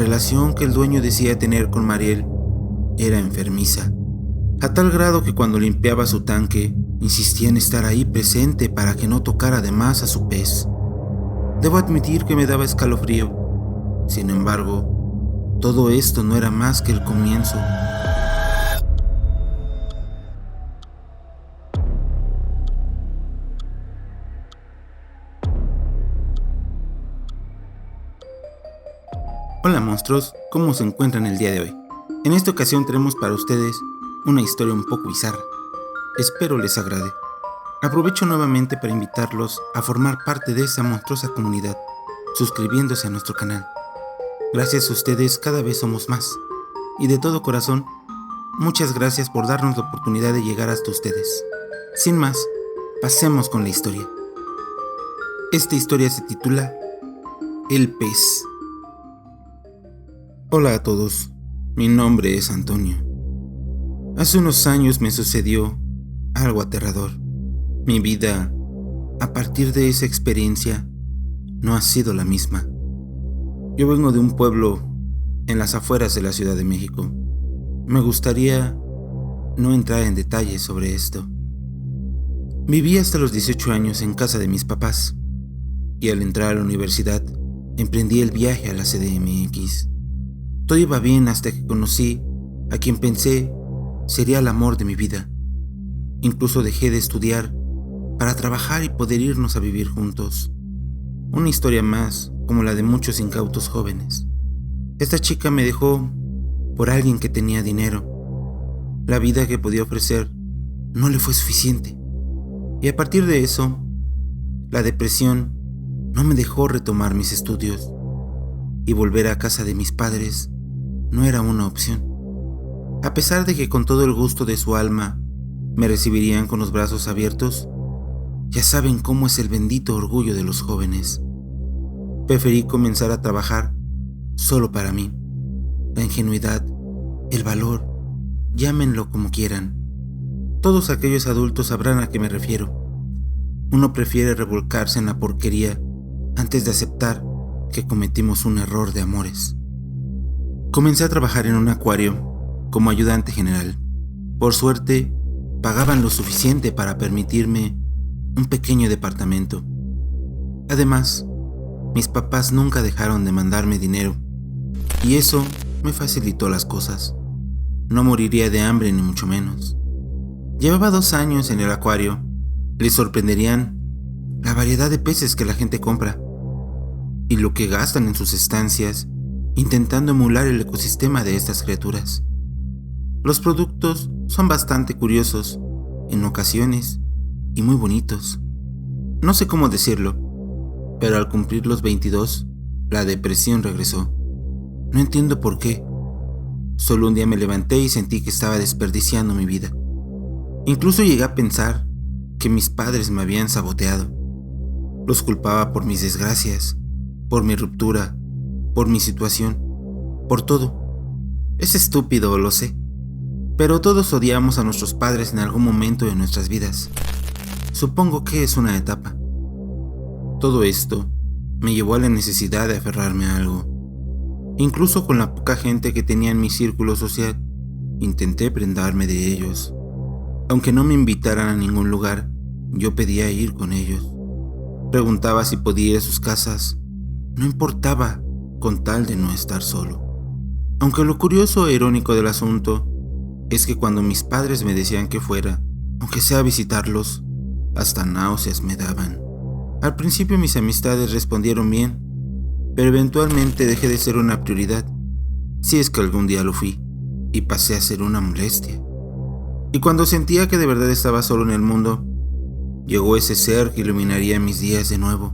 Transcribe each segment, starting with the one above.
relación que el dueño decía tener con Mariel era enfermiza, a tal grado que cuando limpiaba su tanque, insistía en estar ahí presente para que no tocara de más a su pez. Debo admitir que me daba escalofrío. Sin embargo, todo esto no era más que el comienzo. Hola monstruos, ¿cómo se encuentran el día de hoy? En esta ocasión tenemos para ustedes una historia un poco bizarra. Espero les agrade. Aprovecho nuevamente para invitarlos a formar parte de esta monstruosa comunidad, suscribiéndose a nuestro canal. Gracias a ustedes cada vez somos más. Y de todo corazón, muchas gracias por darnos la oportunidad de llegar hasta ustedes. Sin más, pasemos con la historia. Esta historia se titula El pez. Hola a todos, mi nombre es Antonio. Hace unos años me sucedió algo aterrador. Mi vida, a partir de esa experiencia, no ha sido la misma. Yo vengo de un pueblo en las afueras de la Ciudad de México. Me gustaría no entrar en detalles sobre esto. Viví hasta los 18 años en casa de mis papás y al entrar a la universidad emprendí el viaje a la CDMX. Todo iba bien hasta que conocí a quien pensé sería el amor de mi vida. Incluso dejé de estudiar para trabajar y poder irnos a vivir juntos. Una historia más, como la de muchos incautos jóvenes. Esta chica me dejó por alguien que tenía dinero. La vida que podía ofrecer no le fue suficiente. Y a partir de eso, la depresión no me dejó retomar mis estudios. Y volver a casa de mis padres no era una opción. A pesar de que con todo el gusto de su alma me recibirían con los brazos abiertos, ya saben cómo es el bendito orgullo de los jóvenes. Preferí comenzar a trabajar solo para mí. La ingenuidad, el valor, llámenlo como quieran. Todos aquellos adultos sabrán a qué me refiero. Uno prefiere revolcarse en la porquería antes de aceptar que cometimos un error de amores. Comencé a trabajar en un acuario como ayudante general. Por suerte, pagaban lo suficiente para permitirme un pequeño departamento. Además, mis papás nunca dejaron de mandarme dinero, y eso me facilitó las cosas. No moriría de hambre ni mucho menos. Llevaba 2 años en el acuario. Les sorprenderían la variedad de peces que la gente compra y lo que gastan en sus estancias intentando emular el ecosistema de estas criaturas. Los productos son bastante curiosos, en ocasiones, y muy bonitos. No sé cómo decirlo, pero al cumplir los 22, la depresión regresó. No entiendo por qué. Solo un día me levanté y sentí que estaba desperdiciando mi vida. Incluso llegué a pensar que mis padres me habían saboteado. Los culpaba por mis desgracias, por mi ruptura, por mi situación, por todo. Es estúpido, lo sé, pero todos odiamos a nuestros padres en algún momento de nuestras vidas. Supongo que es una etapa. Todo esto me llevó a la necesidad de aferrarme a algo. Incluso con la poca gente que tenía en mi círculo social, intenté prendarme de ellos. Aunque no me invitaran a ningún lugar, yo pedía ir con ellos. Preguntaba si podía ir a sus casas. No importaba, con tal de no estar solo. Aunque lo curioso e irónico del asunto es que cuando mis padres me decían que fuera, aunque sea a visitarlos, hasta náuseas me daban. Al principio mis amistades respondieron bien, pero eventualmente dejé de ser una prioridad, si es que algún día lo fui, y pasé a ser una molestia. Y cuando sentía que de verdad estaba solo en el mundo, llegó ese ser que iluminaría mis días de nuevo.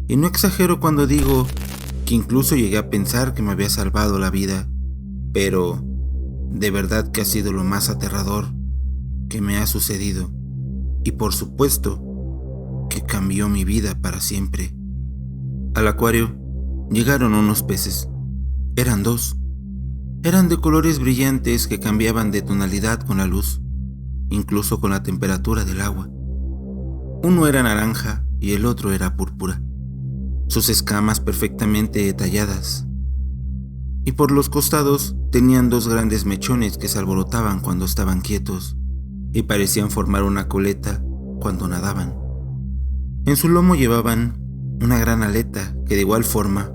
Y no exagero cuando digo que incluso llegué a pensar que me había salvado la vida, pero de verdad que ha sido lo más aterrador que me ha sucedido, y por supuesto que cambió mi vida para siempre. Al acuario llegaron unos peces. Eran 2. Eran de colores brillantes que cambiaban de tonalidad con la luz, incluso con la temperatura del agua. Uno era naranja y el otro era púrpura, sus escamas perfectamente detalladas. y por los costados tenían dos grandes mechones que se alborotaban cuando estaban quietos y parecían formar una coleta cuando nadaban. En su lomo llevaban una gran aleta que de igual forma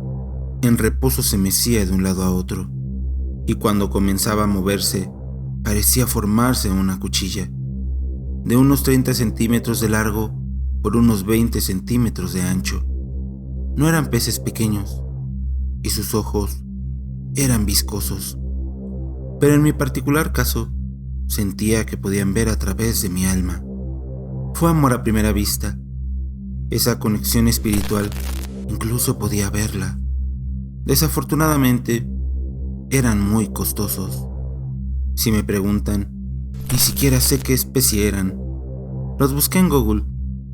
en reposo se mecía de un lado a otro, y cuando comenzaba a moverse parecía formarse una cuchilla, de unos 30 centímetros de largo por unos 20 centímetros de ancho. No eran peces pequeños, y sus ojos eran viscosos, pero en mi particular caso sentía que podían ver a través de mi alma. Fue amor a primera vista. Esa conexión espiritual incluso podía verla. Desafortunadamente, eran muy costosos. Si me preguntan, ni siquiera sé qué especie eran. Los busqué en Google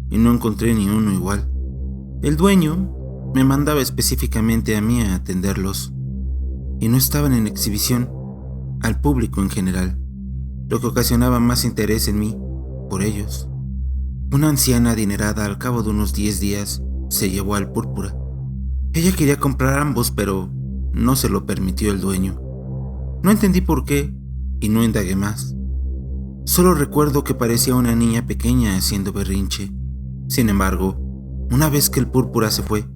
y no encontré ni uno igual. El dueño me mandaba específicamente a mí a atenderlos, y no estaban en exhibición al público en general, lo que ocasionaba más interés en mí por ellos. Una anciana adinerada al cabo de unos 10 días se llevó al púrpura. Ella quería comprar ambos, pero no se lo permitió el dueño. No entendí por qué y no indagué más. Solo recuerdo que parecía una niña pequeña haciendo berrinche. Sin embargo, una vez que el púrpura se fue,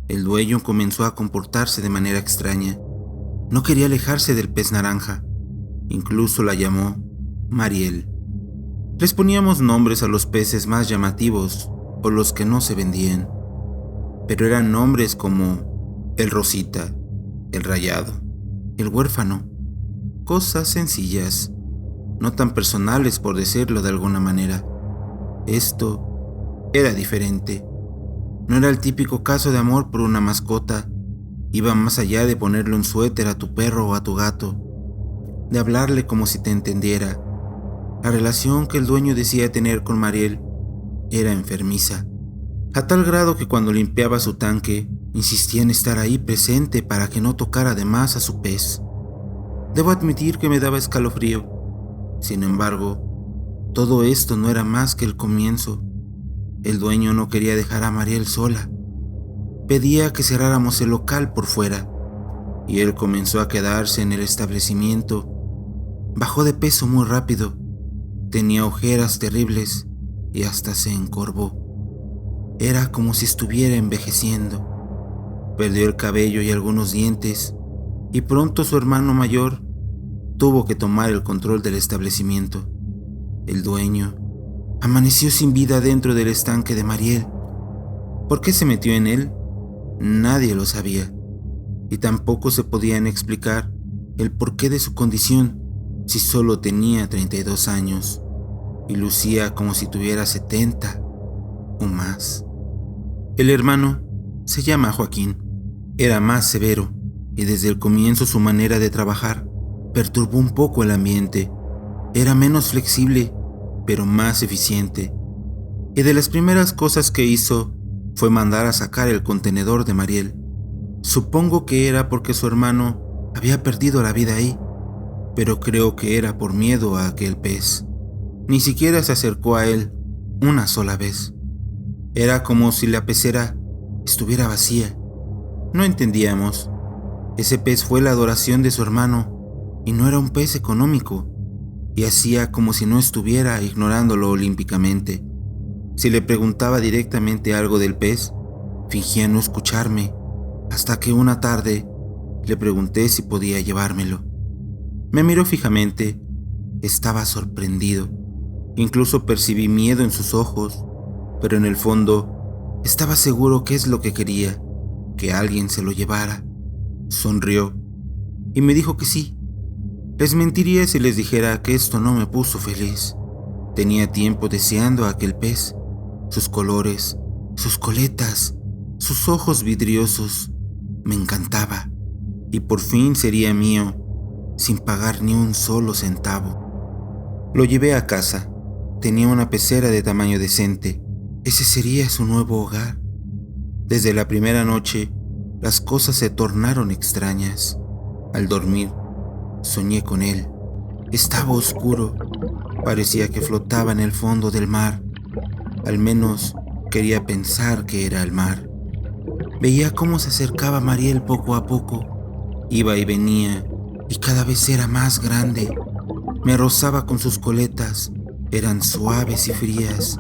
el dueño comenzó a comportarse de manera extraña. No quería alejarse del pez naranja. Incluso la llamó Mariel. Les poníamos nombres a los peces más llamativos o los que no se vendían, pero eran nombres como el Rosita, el Rayado, el Huérfano, cosas sencillas, no tan personales por decirlo de alguna manera. Esto era diferente. No era el típico caso de amor por una mascota. Iba más allá de ponerle un suéter a tu perro o a tu gato, de hablarle como si te entendiera. La relación que el dueño decía tener con Mariel era enfermiza, a tal grado que cuando limpiaba su tanque, insistía en estar ahí presente para que no tocara de más a su pez. Debo admitir que me daba escalofrío. Sin embargo, todo esto no era más que el comienzo. El dueño no quería dejar a Mariel sola. Pedía que cerráramos el local por fuera, y él comenzó a quedarse en el establecimiento. Bajó de peso muy rápido, tenía ojeras terribles y hasta se encorvó. Era como si estuviera envejeciendo. Perdió el cabello y algunos dientes, y pronto su hermano mayor tuvo que tomar el control del establecimiento. El dueño amaneció sin vida dentro del estanque de Mariel. ¿Por qué se metió en él? Nadie lo sabía, y tampoco se podían explicar el porqué de su condición si solo tenía 32 años y lucía como si tuviera 70 o más. El hermano se llama Joaquín. Era más severo y desde el comienzo su manera de trabajar perturbó un poco el ambiente. Era menos flexible, pero más eficiente. Y de las primeras cosas que hizo fue mandar a sacar el contenedor de Mariel. Supongo que era porque su hermano había perdido la vida ahí, pero creo que era por miedo a aquel pez. Ni siquiera se acercó a él una sola vez. Era como si la pecera estuviera vacía. No entendíamos. Ese pez fue la adoración de su hermano y no era un pez económico, y hacía como si no estuviera ignorándolo olímpicamente. Si le preguntaba directamente algo del pez, fingía no escucharme, hasta que una tarde le pregunté si podía llevármelo. Me miró fijamente. Estaba sorprendido. Incluso percibí miedo en sus ojos, pero en el fondo estaba seguro que es lo que quería, que alguien se lo llevara. Sonrió y me dijo que sí. Les mentiría si les dijera que esto no me puso feliz. Tenía tiempo deseando a aquel pez, sus colores, sus coletas, sus ojos vidriosos. Me encantaba, y por fin sería mío, sin pagar ni un solo centavo. Lo llevé a casa. Tenía una pecera de tamaño decente. Ese sería su nuevo hogar. Desde la primera noche, las cosas se tornaron extrañas. Al dormir, soñé con él. Estaba oscuro. Parecía que flotaba en el fondo del mar. Al menos quería pensar que era el mar. Veía cómo se acercaba Mariel poco a poco. Iba y venía, y cada vez era más grande. Me rozaba con sus coletas, eran suaves y frías.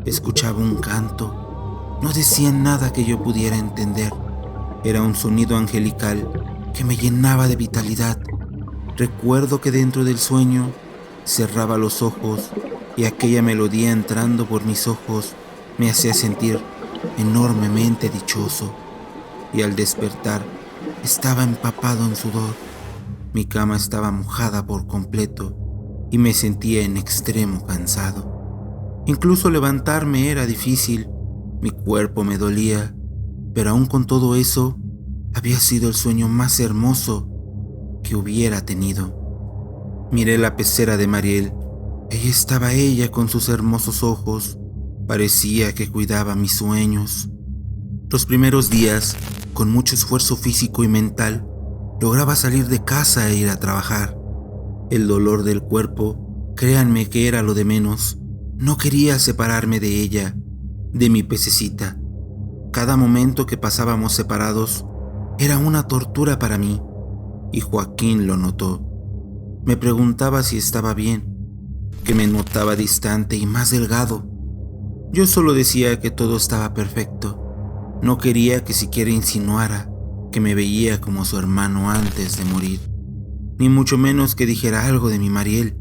Escuchaba un canto. No decían nada que yo pudiera entender. Era un sonido angelical que me llenaba de vitalidad. Recuerdo que dentro del sueño cerraba los ojos y aquella melodía entrando por mis ojos me hacía sentir enormemente dichoso. Y al despertar estaba empapado en sudor. Mi cama estaba mojada por completo y me sentía en extremo cansado. Incluso levantarme era difícil, mi cuerpo me dolía, pero aún con todo eso, había sido el sueño más hermoso que hubiera tenido. Miré la pecera de Mariel. Estaba ella con sus hermosos ojos. Parecía que cuidaba mis sueños. Los primeros días, con mucho esfuerzo físico y mental, lograba salir de casa e ir a trabajar. El dolor del cuerpo, créanme que era lo de menos. No quería separarme de ella, de mi pececita. Cada momento que pasábamos separados era una tortura para mí, y Joaquín lo notó. Me preguntaba si estaba bien, que me notaba distante y más delgado. Yo solo decía que todo estaba perfecto. No quería que siquiera insinuara que me veía como su hermano antes de morir, ni mucho menos que dijera algo de mi Mariel.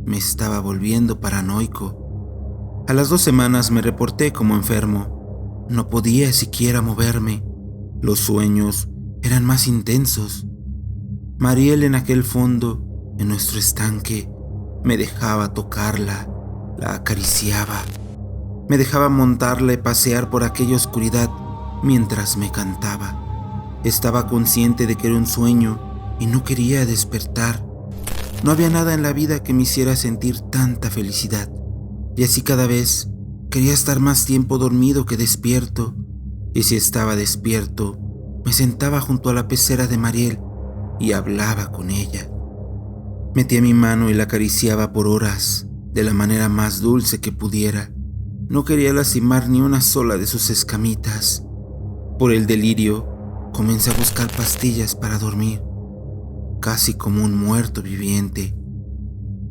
Me estaba volviendo paranoico. A las 2 semanas me reporté como enfermo. No podía siquiera moverme. Los sueños eran más intensos. Mariel en aquel fondo, en nuestro estanque, me dejaba tocarla, la acariciaba. Me dejaba montarla y pasear por aquella oscuridad mientras me cantaba. Estaba consciente de que era un sueño y no quería despertar. No había nada en la vida que me hiciera sentir tanta felicidad. Y así cada vez quería estar más tiempo dormido que despierto. Y si estaba despierto, me sentaba junto a la pecera de Mariel y hablaba con ella. Metía mi mano y la acariciaba por horas, de la manera más dulce que pudiera. No quería lastimar ni una sola de sus escamitas. Por el delirio, comencé a buscar pastillas para dormir, casi como un muerto viviente.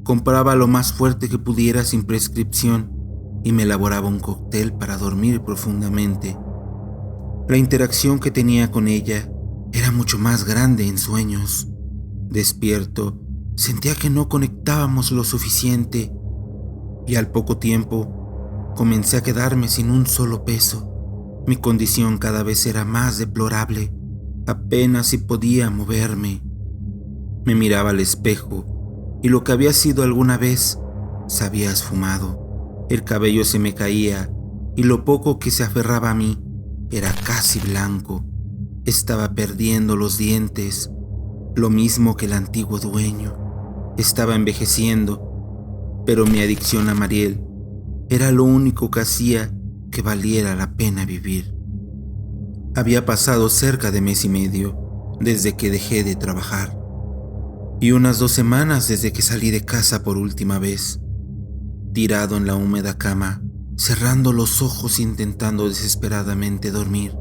Compraba lo más fuerte que pudiera sin prescripción y me elaboraba un cóctel para dormir profundamente. La interacción que tenía con ella era mucho más grande en sueños. Despierto, sentía que no conectábamos lo suficiente y al poco tiempo comencé a quedarme sin un solo peso. Mi condición cada vez era más deplorable. Apenas si podía moverme. Me miraba al espejo y lo que había sido alguna vez se había esfumado. El cabello se me caía y lo poco que se aferraba a mí era casi blanco. Estaba perdiendo los dientes, lo mismo que el antiguo dueño. Estaba envejeciendo, pero mi adicción a Mariel era lo único que hacía que valiera la pena vivir. Había pasado cerca de mes y medio desde que dejé de trabajar y unas 2 semanas desde que salí de casa por última vez. Tirado en la húmeda cama, cerrando los ojos intentando desesperadamente dormir,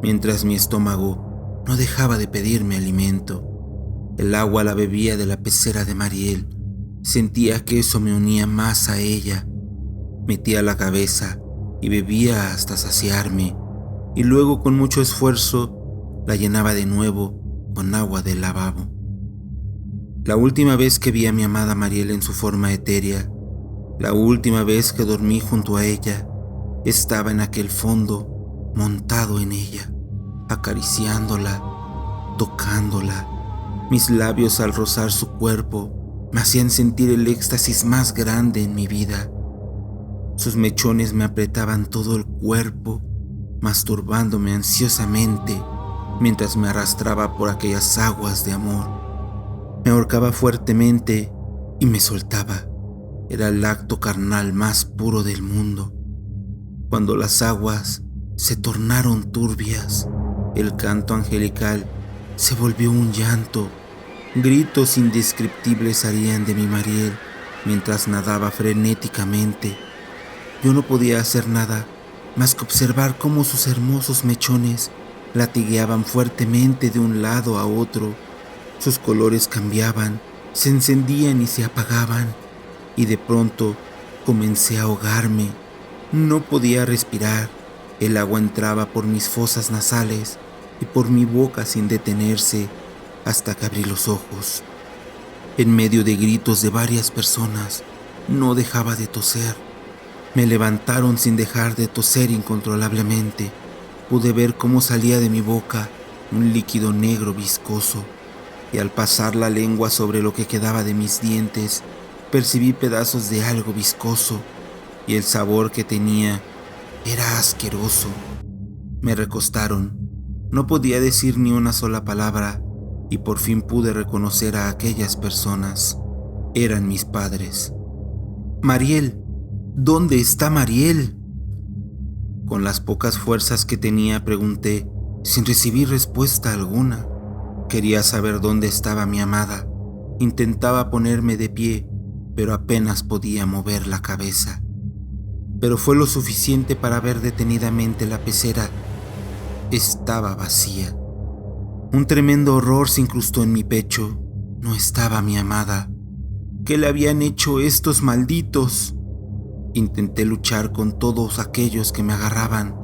mientras mi estómago no dejaba de pedirme alimento. El agua la bebía de la pecera de Mariel. Sentía que eso me unía más a ella. Metía la cabeza y bebía hasta saciarme, y luego con mucho esfuerzo la llenaba de nuevo con agua del lavabo. La última vez que vi a mi amada Mariel en su forma etérea, la última vez que dormí junto a ella, estaba en aquel fondo, montado en ella, acariciándola, tocándola. Mis labios al rozar su cuerpo me hacían sentir el éxtasis más grande en mi vida. Sus mechones me apretaban todo el cuerpo, masturbándome ansiosamente mientras me arrastraba por aquellas aguas de amor. Me ahorcaba fuertemente y me soltaba. Era el acto carnal más puro del mundo. Cuando las aguas se tornaron turbias, el canto angelical se volvió un llanto. Gritos indescriptibles salían de mi Mariel mientras nadaba frenéticamente. Yo no podía hacer nada más que observar cómo sus hermosos mechones latigueaban fuertemente de un lado a otro Sus colores cambiaban, se encendían y se apagaban, y de pronto comencé a ahogarme. No podía respirar. El agua entraba por mis fosas nasales y por mi boca sin detenerse hasta que abrí los ojos. En medio de gritos de varias personas, no dejaba de toser. Me levantaron sin dejar de toser incontrolablemente. Pude ver cómo salía de mi boca un líquido negro viscoso, y al pasar la lengua sobre lo que quedaba de mis dientes, percibí pedazos de algo viscoso, y el sabor que tenía era asqueroso. Me recostaron. No podía decir ni una sola palabra, y por fin pude reconocer a aquellas personas. Eran mis padres. Mariel, ¿dónde está Mariel? Con las pocas fuerzas que tenía pregunté, sin recibir respuesta alguna. Quería saber dónde estaba mi amada. Intentaba ponerme de pie, pero apenas podía mover la cabeza. Pero fue lo suficiente para ver detenidamente la pecera. Estaba vacía. Un tremendo horror se incrustó en mi pecho. No estaba mi amada. ¿Qué le habían hecho estos malditos? Intenté luchar con todos aquellos que me agarraban,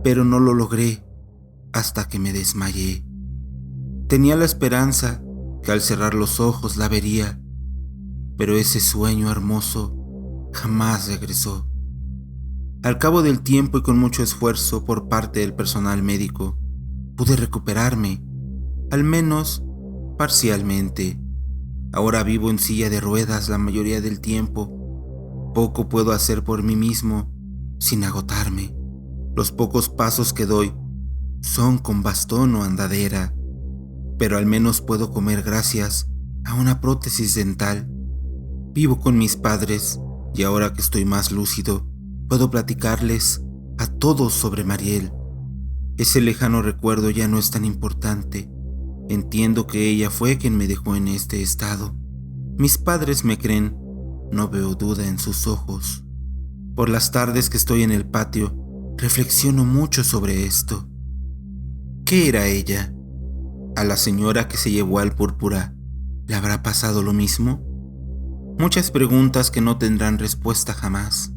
pero no lo logré hasta que me desmayé. Tenía la esperanza que al cerrar los ojos la vería, pero ese sueño hermoso jamás regresó. Al cabo del tiempo y con mucho esfuerzo por parte del personal médico, pude recuperarme, al menos parcialmente. Ahora vivo en silla de ruedas la mayoría del tiempo. Poco puedo hacer por mí mismo sin agotarme. Los pocos pasos que doy son con bastón o andadera, pero al menos puedo comer gracias a una prótesis dental. Vivo con mis padres y ahora que estoy más lúcido, puedo platicarles a todos sobre Mariel. Ese lejano recuerdo ya no es tan importante. Entiendo que ella fue quien me dejó en este estado. Mis padres me creen, no veo duda en sus ojos. Por las tardes que estoy en el patio, reflexiono mucho sobre esto. ¿Qué era ella? ¿A la señora que se llevó al púrpura le habrá pasado lo mismo? Muchas preguntas que no tendrán respuesta jamás.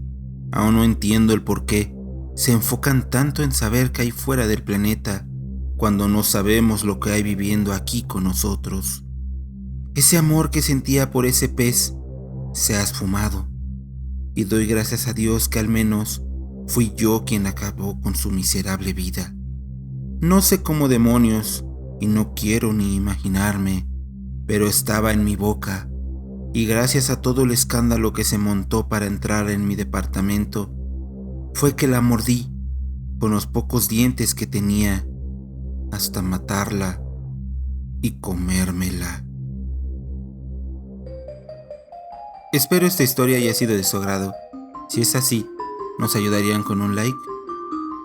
Aún no entiendo el por qué se enfocan tanto en saber qué hay fuera del planeta cuando no sabemos lo que hay viviendo aquí con nosotros. Ese amor que sentía por ese pez se ha esfumado, y doy gracias a Dios que al menos fui yo quien acabó con su miserable vida. No sé cómo demonios, y no quiero ni imaginarme, pero estaba en mi boca, y gracias a todo el escándalo que se montó para entrar en mi departamento, fue que la mordí con los pocos dientes que tenía, hasta matarla y comérmela. Espero esta historia haya sido de su agrado. Si es así, ¿nos ayudarían con un like?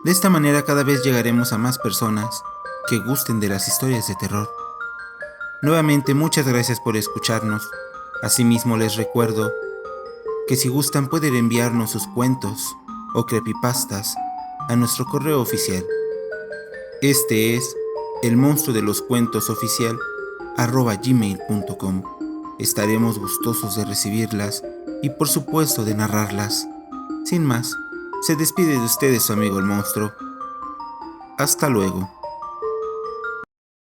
De esta manera cada vez llegaremos a más personas que gusten de las historias de terror. Nuevamente muchas gracias por escucharnos. Asimismo les recuerdo que si gustan pueden enviarnos sus cuentos o creepypastas a nuestro correo oficial. Este es elmonstruodeloScuentosoficial@gmail.com. Estaremos gustosos de recibirlas y por supuesto de narrarlas. Sin más, se despide de ustedes su amigo el monstruo. Hasta luego.